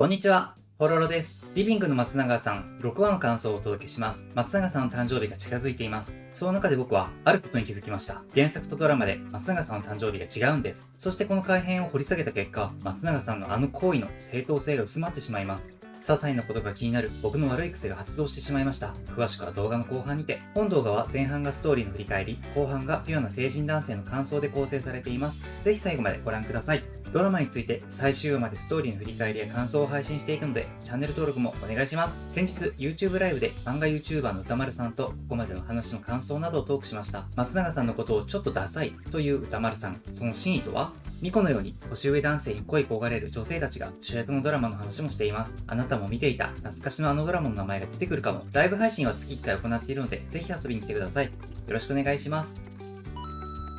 こんにちは、ポロロです。リビングの松永さん、6話の感想をお届けします。松永さんの誕生日が近づいています。その中で僕は、あることに気づきました。原作とドラマで松永さんの誕生日が違うんです。そしてこの改変を掘り下げた結果、松永さんのあの行為の正当性が薄まってしまいます。些細なことが気になる僕の悪い癖が発動してしまいました。詳しくは動画の後半にて。本動画は前半がストーリーの振り返り、後半がピュアな成人男性の感想で構成されています。ぜひ最後までご覧ください。ドラマについて最終話までストーリーの振り返りや感想を配信していくので、チャンネル登録もお願いします。先日 YouTube ライブで漫画 YouTuber の歌丸さんとここまでの話の感想などをトークしました。松永さんのことをちょっとダサいという歌丸さん、その真意とは？ミコのように年上男性に恋焦がれる女性たちが主役のドラマの話もしています。あなたも見ていた懐かしのあのドラマの名前が出てくるかも。ライブ配信は月1回行っているので、ぜひ遊びに来てください。よろしくお願いします。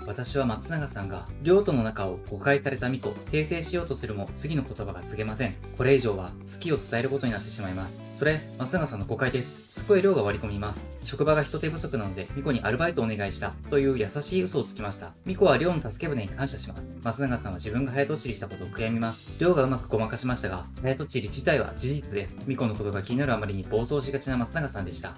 私は松永さんが亮との仲を誤解されたミコ、訂正しようとするも次の言葉が告げません。これ以上は好きを伝えることになってしまいます。それ、松永さんの誤解です。すごい亮が割り込みます。職場が人手不足なのでミコにアルバイトをお願いしたという優しい嘘をつきました。ミコは亮の助け舟に感謝します。松永さんは自分が早とちりしたことを悔やみます。亮がうまくごまかしましたが、早とちり自体は事実です。ミコのことが気になるあまりに暴走しがちな松永さんでした。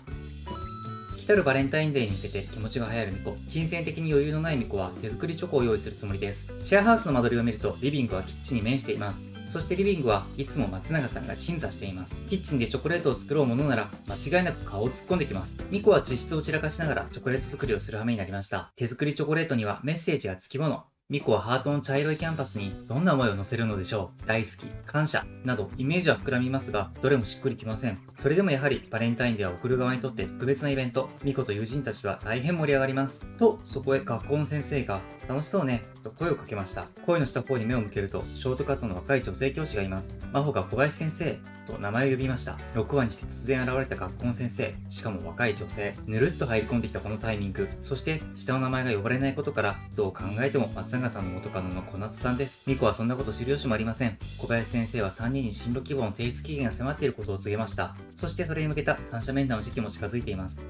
来たるバレンタインデーに向けて気持ちが流行るミコ。金銭的に余裕のないミコは手作りチョコを用意するつもりです。シェアハウスの間取りを見るとリビングはキッチンに面しています。そしてリビングはいつも松永さんが鎮座しています。キッチンでチョコレートを作ろうものなら間違いなく顔を突っ込んできます。ミコは地質を散らかしながらチョコレート作りをする羽目になりました。手作りチョコレートにはメッセージが付き物。ミコはハートの茶色いキャンパスにどんな思いを乗せるのでしょう。大好き、感謝などイメージは膨らみますが、どれもしっくりきません。それでもやはりバレンタインデーは送る側にとって特別なイベント。ミコと友人たちは大変盛り上がります。と、そこへ学校の先生が楽しそうねと声をかけました。声のした方に目を向けるとショートカットの若い女性教師がいます。真帆が小林先生と名前を呼びました。6話にして突然現れた学校の先生、しかも若い女性。ぬるっと入り込んできたこのタイミング、そして下の名前が呼ばれないことから、どう考えても松永さんの元カノの小夏さんです。ミコはそんなこと知る由もありません。小林先生は3人に進路希望の提出期限が迫っていることを告げました。そしてそれに向けた三者面談の時期も近づいています。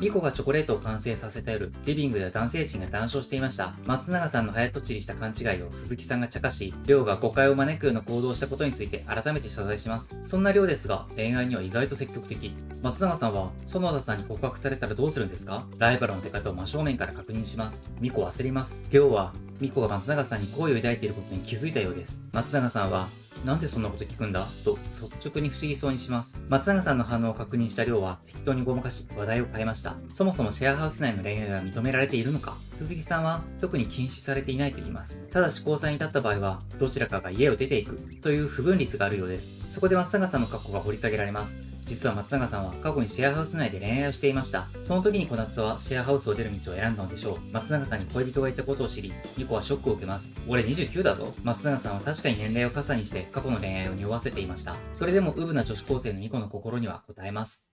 ミコがチョコレートを完成させた夜、リビングでは男性陣が談笑していました。松永さんの早とちりした勘違いを鈴木さんが茶化し、亮が誤解を招くような行動をしたことについて改めて謝罪します。そんな亮ですが、恋愛には意外と積極的。松永さんは、園田さんに告白されたらどうするんですか？ライバルの出方を真正面から確認します。ミコは焦ります。亮は、ミコが松永さんに好意を抱いていることに気づいたようです。松永さんは、なんでそんなこと聞くんだと率直に不思議そうにします。松永さんの反応を確認した亮は適当にごまかし話題を変えました。そもそもシェアハウス内の恋愛が認められているのか？鈴木さんは特に禁止されていないと言います。ただし交際に至った場合はどちらかが家を出ていくという不分率があるようです。そこで松永さんの過去が掘り下げられます。実は松永さんは過去にシェアハウス内で恋愛をしていました。その時に小夏はシェアハウスを出る道を選んだのでしょう。松永さんに恋人がいたことを知り、ミコはショックを受けます。俺29だぞ。松永さんは確かに年齢を重にして過去の恋愛を匂わせていました。それでもウブな女子高生のミコの心には応えます。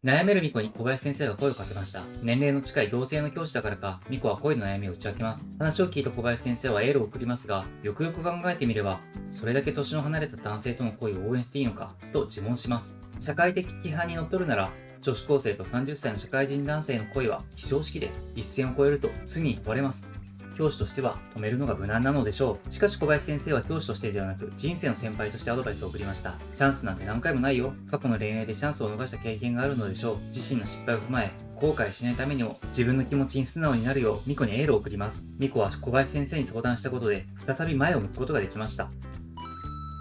悩めるミコに小林先生が声をかけました。年齢の近い同性の教師だからか、ミコは恋の悩みを打ち明けます。話を聞いた小林先生はエールを送りますが、よくよく考えてみれば、それだけ年の離れた男性との恋を応援していいのか、と自問します。社会的規範にのっとるなら、女子高生と30歳の社会人男性の恋は非常識です。一線を越えると罪に問われます。教師としては止めるのが無難なのでしょう。しかし小林先生は教師としてではなく人生の先輩としてアドバイスを送りました。チャンスなんて何回もないよ。過去の恋愛でチャンスを逃した経験があるのでしょう。自身の失敗を踏まえ、後悔しないためにも自分の気持ちに素直になるようミコにエールを送ります。ミコは小林先生に相談したことで再び前を向くことができました。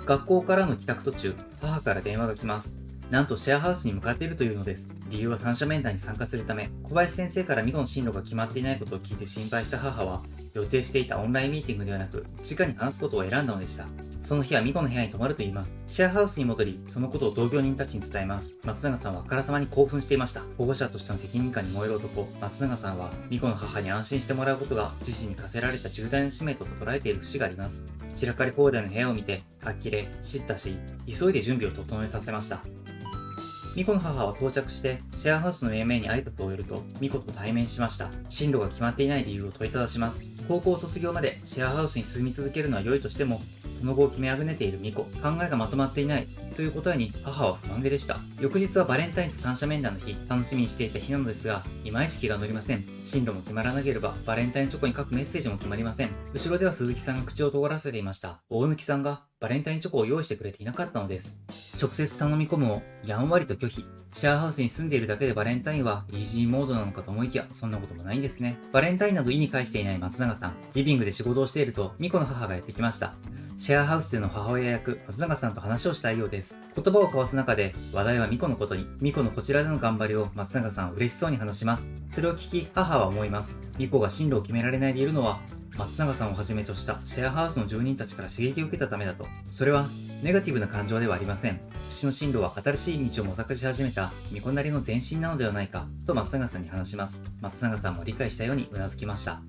学校からの帰宅途中、母から電話が来ます。なんとシェアハウスに向かっているというのです。理由は三者面談に参加するため、小林先生からミコの進路が決まっていないことを聞いて心配した母は、予定していたオンラインミーティングではなく、直に話すことを選んだのでした。その日はミコの部屋に泊まると言います。シェアハウスに戻り、そのことを同居人たちに伝えます。松永さんはあからさまに興奮していました。保護者としての責任感に燃える男、松永さんは、ミコの母に安心してもらうことが自身に課せられた重大な使命と捉えている節があります。散らかり放題の部屋を見て、呆れ、叱咤し、急いで準備を整えさせました。ミコの母は到着してシェアハウスの面々に挨拶を終えるとミコと対面しました。進路が決まっていない理由を問いただします。高校卒業までシェアハウスに住み続けるのは良いとしても、その後を決めあぐねているミコ、考えがまとまっていないという答えに母は不満げでした。翌日はバレンタインと三者面談の日、楽しみにしていた日なのですが、いまいち気が乗りません。進路も決まらなければバレンタインチョコに書くメッセージも決まりません。後ろでは鈴木さんが口を尖らせていました。大貫さんがバレンタインチョコを用意してくれていなかったのです。直接頼み込むもやんわりと拒否。シェアハウスに住んでいるだけでバレンタインはイージーモードなのかと思いきや、そんなこともないんですね。バレンタインなど意に介していない松永さん。リビングで仕事をしていると、ミコの母がやってきました。シェアハウスでの母親役、松永さんと話をしたいようです。言葉を交わす中で、話題はミコのことに、ミコのこちらでの頑張りを松永さんは嬉しそうに話します。それを聞き、母は思います。ミコが進路を決められないでいるのは、松永さんをはじめとしたシェアハウスの住人たちから刺激を受けたためだと。それは、ネガティブな感情ではありません。父の進路は新しい道を模索し始めたミコなりの前進なのではないか、と松永さんに話します。松永さんも理解したようにうなずきました。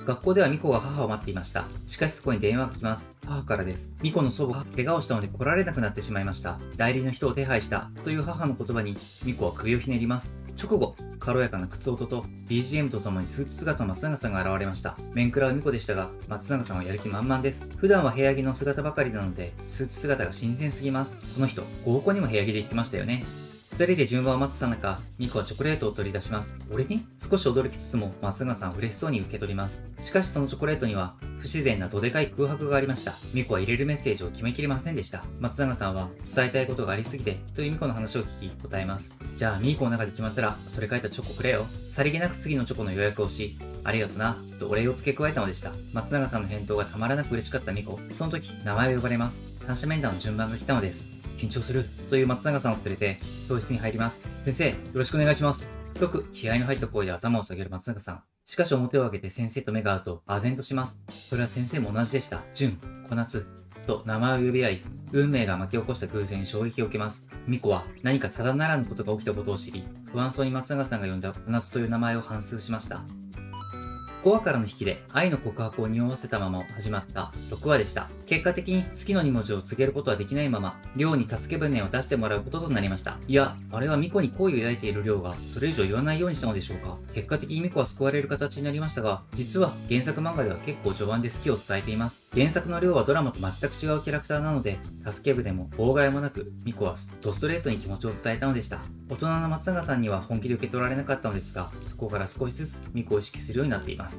学校ではミコが母を待っていました。しかしそこに電話が来ます。母からです。ミコの祖母が怪我をしたので来られなくなってしまいました。代理の人を手配した。という母の言葉に、ミコは首をひねります。直後、軽やかな靴音と BGM とともにスーツ姿の松永さんが現れました。面食らうミコでしたが、松永さんはやる気満々です。普段は部屋着の姿ばかりなので、スーツ姿が新鮮すぎます。この人、合コンにも部屋着で行ってましたよね。二人で順番を待つさなか、ミコはチョコレートを取り出します。俺に？少し驚きつつも、松永さんは嬉しそうに受け取ります。しかしそのチョコレートには、不自然などでかい空白がありました。ミコは入れるメッセージを決めきれませんでした。松永さんは、伝えたいことがありすぎて、というミコの話を聞き、答えます。じゃあ、ミコの中で決まったら、それ書いたチョコくれよ。さりげなく次のチョコの予約をし、ありがとな、とお礼を付け加えたのでした。松永さんの返答がたまらなく嬉しかったミコ。その時、名前を呼ばれます。三者面談の順番が来たのです。緊張するという松永さんを連れて教室に入ります。先生、よろしくお願いします。よく気合の入った声で頭を下げる松永さん。しかし表を開けて先生と目が合うと唖然とします。それは先生も同じでした。純、小夏と名前を呼び合い、運命が巻き起こした偶然に衝撃を受けます。ミコは何かただならぬことが起きたことを知り、不安そうに松永さんが呼んだ小夏という名前を反芻しました。5話からの引きで愛の告白を匂わせたまま始まった6話でした。結果的に好きの2文字を告げることはできないまま、亮に助け舟を出してもらうこととなりました。いや、あれはミコに好意を抱いている亮がそれ以上言わないようにしたのでしょうか。結果的にミコは救われる形になりましたが、実は原作漫画では結構序盤で好きを伝えています。原作の亮はドラマと全く違うキャラクターなので、助け舟も妨害もなく、ミコはドストレートに気持ちを伝えたのでした。大人の松永さんには本気で受け取られなかったのですが、そこから少しずつミコを意識するようになっています。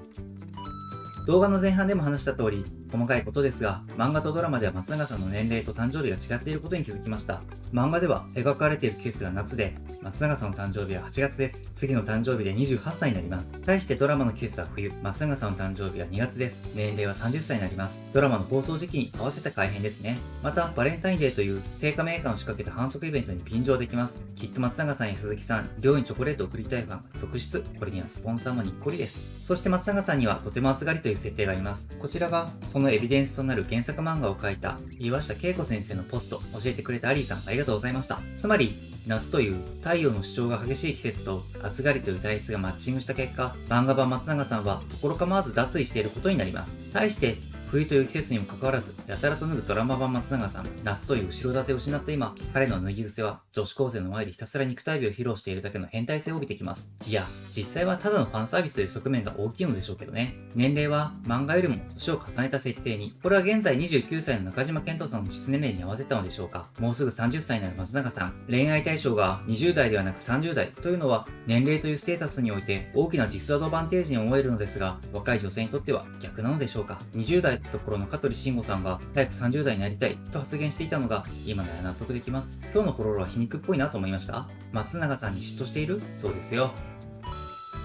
動画の前半でも話した通り、細かいことですが、漫画とドラマでは松永さんの年齢と誕生日が違っていることに気づきました。漫画では描かれている季節が夏で、松永さんの誕生日は8月です。次の誕生日で28歳になります。対してドラマの季節は冬、松永さんの誕生日は2月です。年齢は30歳になります。ドラマの放送時期に合わせた改変ですね。また、バレンタインデーという製菓メーカーを仕掛けた反則イベントに便乗できます。きっと松永さんや鈴木さん、両にチョコレートを送りたいファン続出。これにはスポンサーもにっこりです。そして松永さんにはとても暑がりという設定があります。こちらがそのエビデンスとなる原作漫画を描いた岩下恵子先生のポスト。教えてくれたアリーさんありがとうございました。つまり夏という太陽の主張が激しい季節と暑がりという体質がマッチングした結果、漫画版松永さんは所構わず脱衣していることになります。対して冬という季節にもかかわらず、やたらと脱ぐドラマ版松永さん。夏という後ろ盾を失った今、彼の脱ぎ癖は女子高生の前でひたすら肉体美を披露しているだけの変態性を帯びてきます。いや、実際はただのファンサービスという側面が大きいのでしょうけどね。年齢は漫画よりも年を重ねた設定に。これは現在29歳の中島健人さんの実年齢に合わせたのでしょうか。もうすぐ30歳になる松永さん。恋愛対象が20代ではなく30代というのは、年齢というステータスにおいて大きなディスアドバンテージに思えるのですが、若い女性にとっては逆なのでしょうか。20代のところの香取慎吾さんが早く30代になりたいと発言していたのが今なら納得できます。今日のコロロは皮肉っぽいなと思いました。松永さんに嫉妬している？そうですよ。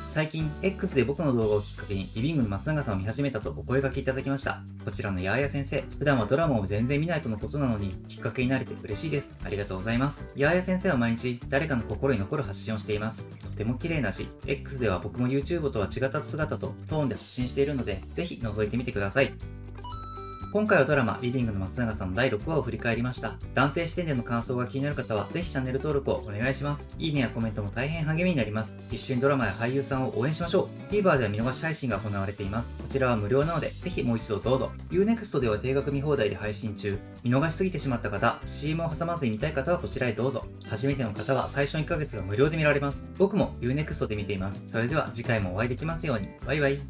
最近 X で僕の動画をきっかけにリビングの松永さんを見始めたとお声掛けいただきました。こちらのやーや先生、普段はドラマを全然見ないとのことなのにきっかけになれて嬉しいです。ありがとうございます。やーや先生は毎日誰かの心に残る発信をしています。とても綺麗だし、X では僕も YouTube とは違った姿とトーンで発信しているので、ぜひ覗いてみてください。今回はドラマリビングの松永さんの第6話を振り返りました。男性視点での感想が気になる方はぜひチャンネル登録をお願いします。いいねやコメントも大変励みになります。一緒にドラマや俳優さんを応援しましょう。TVer では見逃し配信が行われています。こちらは無料なのでぜひもう一度どうぞ。Unext では定額見放題で配信中。見逃しすぎてしまった方、CM を挟まずに見たい方はこちらへどうぞ。初めての方は最初の1ヶ月が無料で見られます。僕も Unext で見ています。それでは次回もお会いできますように。バイバイ。